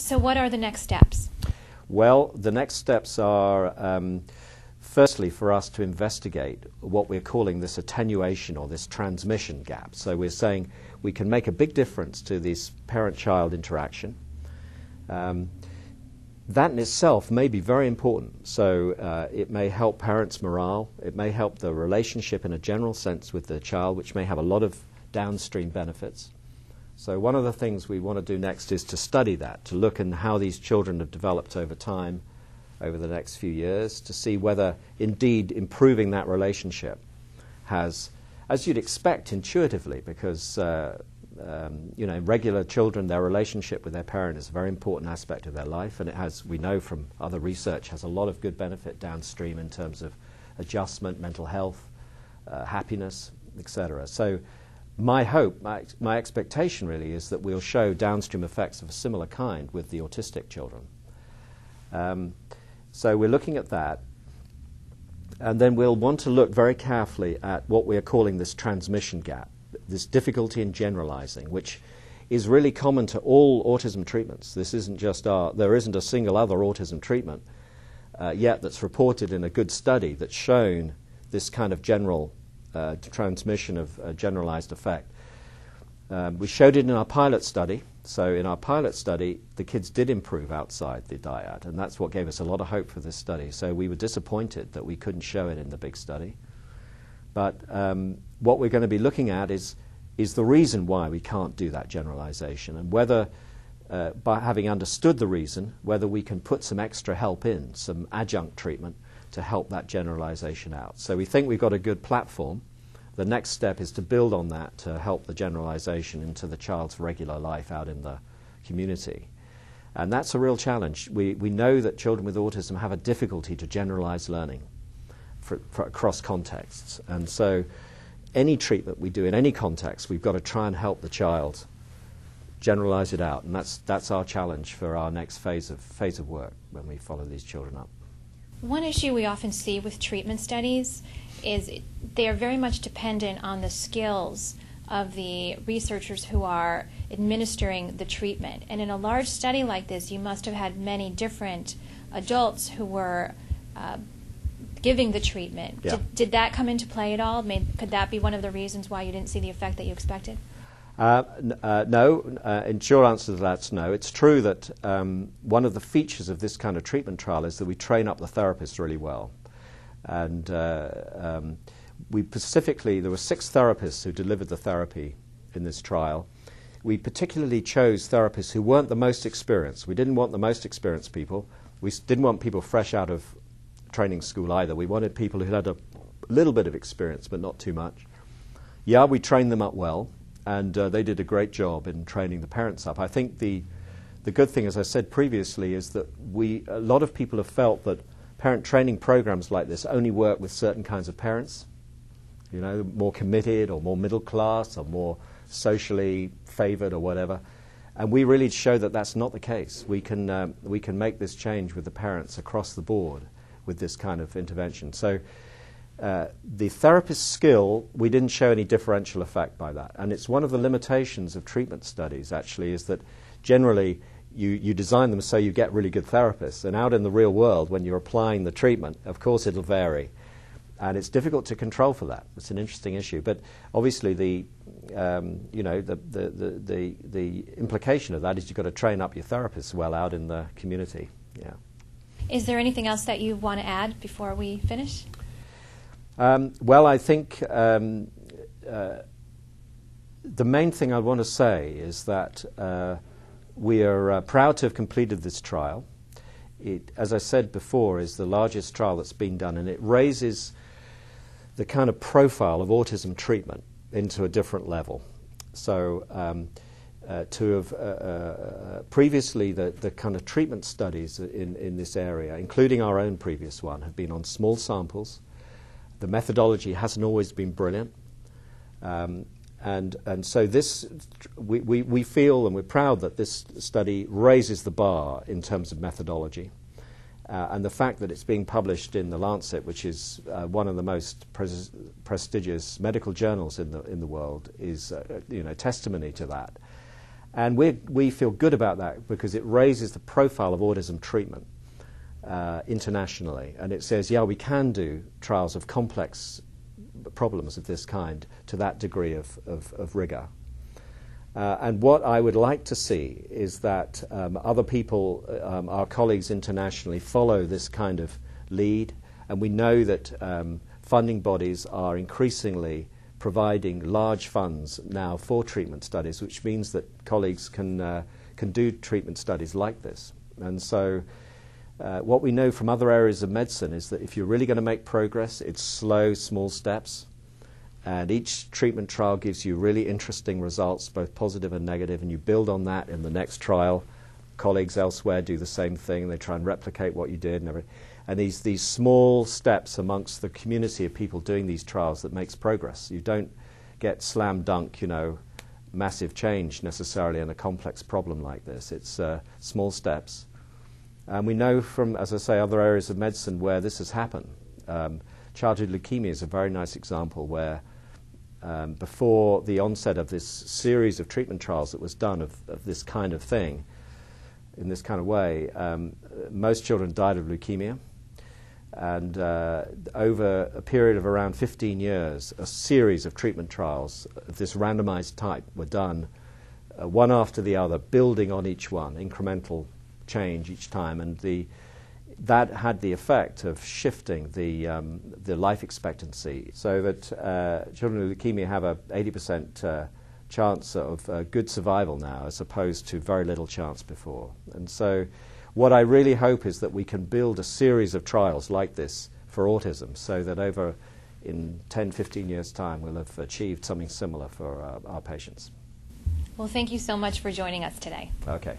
So what are the next steps? Well, the next steps are, firstly, for us to investigate what we're calling this attenuation or this transmission gap. So we're saying we can make a big difference to this parent-child interaction. That in itself may be very important. So it may help parents' morale. It may help the relationship in a general sense with the child, which may have a lot of downstream benefits. So one of the things we want to do next is to study that, to look at how these children have developed over time, over the next few years, to see whether indeed improving that relationship has, as you'd expect intuitively, because regular children, their relationship with their parent is a very important aspect of their life, and it has, we know from other research, has a lot of good benefit downstream in terms of adjustment, mental health, happiness, etc. So my hope, my expectation really is that we'll show downstream effects of a similar kind with the autistic children. So we're looking at that, and then we'll want to look very carefully at what we are calling this transmission gap, this difficulty in generalizing, which is really common to all autism treatments. This isn't just there isn't a single other autism treatment yet that's reported in a good study that's shown this kind of general transmission of generalized effect. We showed it in our pilot study. So in our pilot study, the kids did improve outside the dyad, and that's what gave us a lot of hope for this study. So we were disappointed that we couldn't show it in the big study. But what we're going to be looking at is the reason why we can't do that generalization, and whether, by having understood the reason, whether we can put some extra help in, some adjunct treatment, to help that generalization out. So we think we've got a good platform. The next step is to build on that to help the generalization into the child's regular life out in the community. And that's a real challenge. We know that children with autism have a difficulty to generalize learning for across contexts. And so any treatment we do in any context, we've got to try and help the child generalize it out. And that's our challenge for our next phase of work when we follow these children up. One issue we often see with treatment studies is they are very much dependent on the skills of the researchers who are administering the treatment. And in a large study like this, you must have had many different adults who were giving the treatment. Yeah. Did that come into play at all? Could that be one of the reasons why you didn't see the effect that you expected? No. In short answer to that's no. It's true that one of the features of this kind of treatment trial is that we train up the therapists really well. And we specifically, there were 6 therapists who delivered the therapy in this trial. We particularly chose therapists who weren't the most experienced. We didn't want the most experienced people. We didn't want people fresh out of training school either. We wanted people who had a little bit of experience, but not too much. Yeah, we trained them up well, and they did a great job in training the parents up. I think the good thing, as I said previously, is that a lot of people have felt that parent training programs like this only work with certain kinds of parents, you know, more committed or more middle class or more socially favored or whatever. And we really show that that's not the case. We can make this change with the parents across the board with this kind of intervention. So the therapist's skill, we didn't show any differential effect by that. And it's one of the limitations of treatment studies, actually, is that generally you design them so you get really good therapists. And out in the real world, when you're applying the treatment, of course it'll vary. And it's difficult to control for that. It's an interesting issue. But obviously the implication of that is you've got to train up your therapists well out in the community. Yeah. Is there anything else that you want to add before we finish? Well, I think the main thing I want to say is that we are proud to have completed this trial. It, as I said before, is the largest trial that's been done, and it raises the kind of profile of autism treatment into a different level. So to have previously the kind of treatment studies in this area, including our own previous one, have been on small samples. The methodology hasn't always been brilliant. And so this, we feel and we're proud that this study raises the bar in terms of methodology. And the fact that it's being published in The Lancet, which is one of the most prestigious medical journals in the world, is testimony to that. And we feel good about that because it raises the profile of autism treatment internationally. And it says, yeah, we can do trials of complex problems of this kind to that degree of rigor. And what I would like to see is that other people, our colleagues internationally, follow this kind of lead. And we know that funding bodies are increasingly providing large funds now for treatment studies, which means that colleagues can do treatment studies like this. And so what we know from other areas of medicine is that if you're really going to make progress, it's slow, small steps. And each treatment trial gives you really interesting results, both positive and negative, and you build on that in the next trial. Colleagues elsewhere do the same thing. They try and replicate what you did and everything. And these small steps amongst the community of people doing these trials that makes progress. You don't get slam dunk, massive change necessarily in a complex problem like this. It's small steps. And we know from, as I say, other areas of medicine where this has happened. Childhood leukemia is a very nice example where before the onset of this series of treatment trials that was done of this kind of thing, in this kind of way, most children died of leukemia. And over a period of around 15 years, a series of treatment trials of this randomized type were done, one after the other, building on each one, incremental change each time. And that had the effect of shifting the life expectancy so that children with leukemia have a 80% chance of good survival now as opposed to very little chance before. And so what I really hope is that we can build a series of trials like this for autism so that in 10, 15 years' time we'll have achieved something similar for our patients. Well, thank you so much for joining us today. Okay.